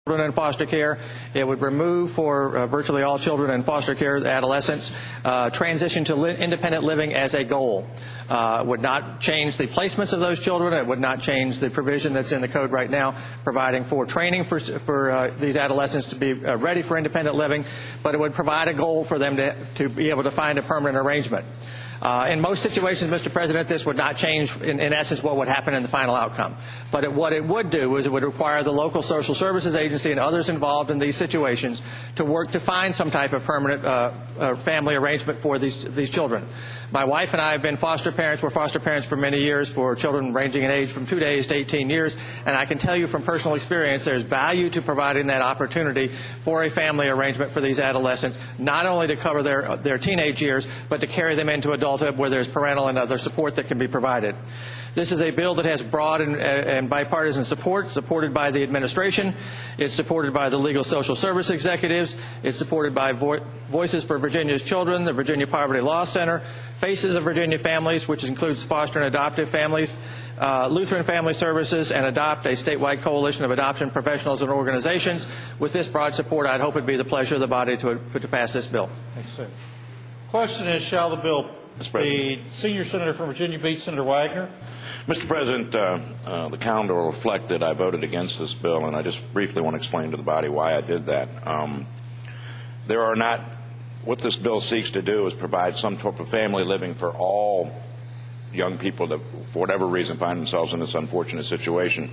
children in foster care. It would remove for virtually all children in foster care, adolescents, transition to independent living as a goal. Would not change the placements of those children. It would not change the provision that's in the code right now, providing for training for these adolescents to be ready for independent living, but it would provide a goal for them to be able to find a permanent arrangement. In most situations, Mr. President, this would not change, in essence, what would happen in the final outcome. But what it would do is it would require the local social services agency and others involved in these situations to work to find some type of permanent family arrangement for these children. My wife and I have been foster parents. We're foster parents for many years for children ranging in age from 2 days to 18 years. And I can tell you from personal experience, there's value to providing that opportunity for a family arrangement for these adolescents, not only to cover their teenage years, but to carry them into adulthood where there's parental and other support that can be provided. This is a bill that has broad and bipartisan support, supported by the administration. It's supported by the legal social service executives. It's supported by Voices for Virginia's Children, the Virginia Poverty Law Center, Faces of Virginia Families, which includes foster and adoptive families, Lutheran Family Services, and Adopt, a statewide coalition of adoption professionals and organizations. With this broad support, I'd hope it would be the pleasure of the body to pass this bill. Thanks, sir. Question is, shall the bill be Senior Senator from Virginia Beach, Senator Wagner? Mr. President, the calendar will reflect that I voted against this bill, and I just briefly want to explain to the body why I did that. What this bill seeks to do is provide some type of family living for all young people that, for whatever reason, find themselves in this unfortunate situation.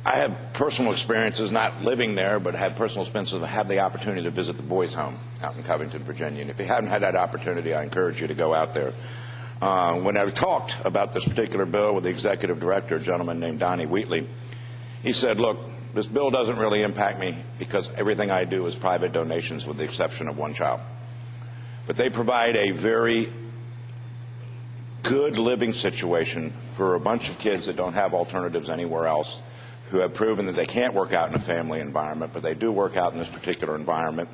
I have personal experiences, not living there, but have personal experiences, have the opportunity to visit the boys' home out in Covington, Virginia. And if you haven't had that opportunity, I encourage you to go out there. When I talked about this particular bill with the executive director, a gentleman named Donnie Wheatley, he said, look, this bill doesn't really impact me because everything I do is private donations with the exception of one child. But they provide a very good living situation for a bunch of kids that don't have alternatives anywhere else, who have proven that they can't work out in a family environment, but they do work out in this particular environment.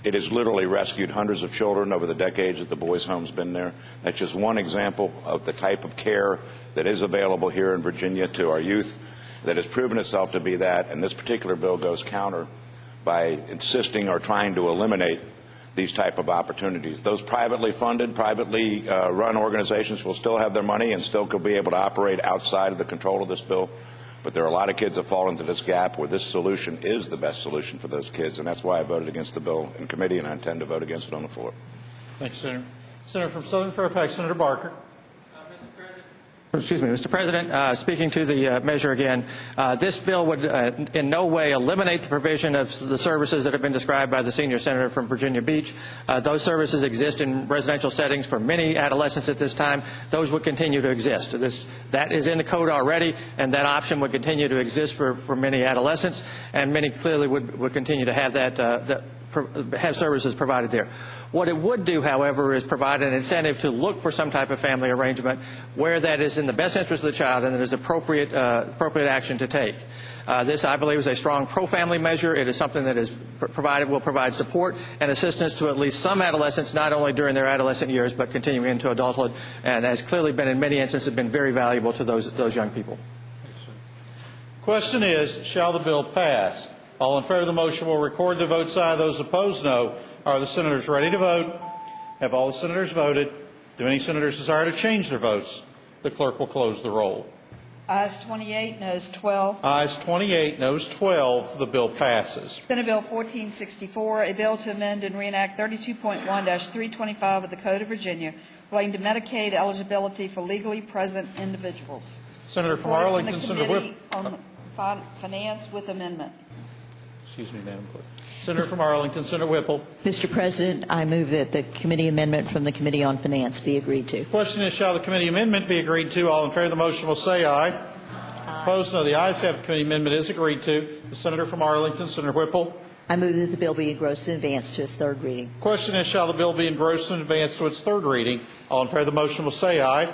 It has literally rescued hundreds of children over the decades that the boys' home's been there. That's just one example of the type of care that is available here in Virginia to our youth that has proven itself to be that, and this particular bill goes counter by insisting or trying to eliminate these type of opportunities. Those privately funded, privately run organizations will still have their money and still could be able to operate outside of the control of this bill. But there are a lot of kids that fall into this gap where this solution is the best solution for those kids, and that's why I voted against the bill in committee, and I intend to vote against it on the floor. Thank you, Senator. Senator from Southern Fairfax, Senator Barker. Mr. President, speaking to the measure again, this bill would in no way eliminate the provision of the services that have been described by the senior senator from Virginia Beach. Those services exist in residential settings for many adolescents at this time. Those would continue to exist. That is in the code already, and that option would continue to exist for many adolescents, and many clearly would continue to have have services provided there. What it would do, however, is provide an incentive to look for some type of family arrangement where that is in the best interest of the child and that is appropriate action to take. This, I believe, is a strong pro-family measure. It is something that will provide support and assistance to at least some adolescents, not only during their adolescent years, but continuing into adulthood, and has clearly been, in many instances, been very valuable to those young people. Question is, shall the bill pass? All in favor of the motion will record the vote aye. Those opposed, no. Are the senators ready to vote? Have all the senators voted? Do any senators desire to change their votes? The clerk will close the roll. Ayes 28, noes 12. Ayes 28, noes 12. The bill passes. Senate Bill 1464, a bill to amend and reenact 32.1-325 of the Code of Virginia relating to Medicaid eligibility for legally present individuals. Senator from Arlington, Senator Whipple. On Finance with amendment. Excuse me, Madam Clerk. Senator from Arlington, Senator Whipple. Mr. President, I move that the committee amendment from the Committee on Finance be agreed to. Question is, shall the committee amendment be agreed to? All in favor of the motion will say aye. Aye. Opposed, no. The ayes have the committee amendment is agreed to. The Senator from Arlington, Senator Whipple. I move that the bill be engrossed in advance to its third reading. Question is, shall the bill be engrossed in advance to its third reading? All in favor of the motion will say aye.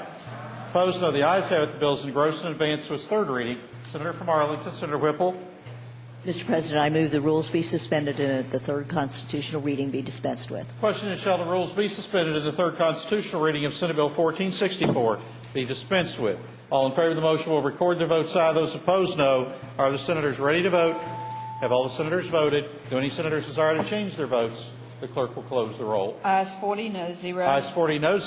Opposed, no. The ayes have it. The bill is engrossed in advance to its third reading. Senator from Arlington, Senator Whipple. Mr. President, I move the rules be suspended and the third constitutional reading be dispensed with. Question is, shall the rules be suspended and the third constitutional reading of Senate Bill 1464 be dispensed with? All in favor of the motion will record their votes aye. Those opposed, no. Are the senators ready to vote? Have all the senators voted? Do any senators desire to change their votes? The clerk will close the roll. Ayes 40, no 0. Ayes 40, no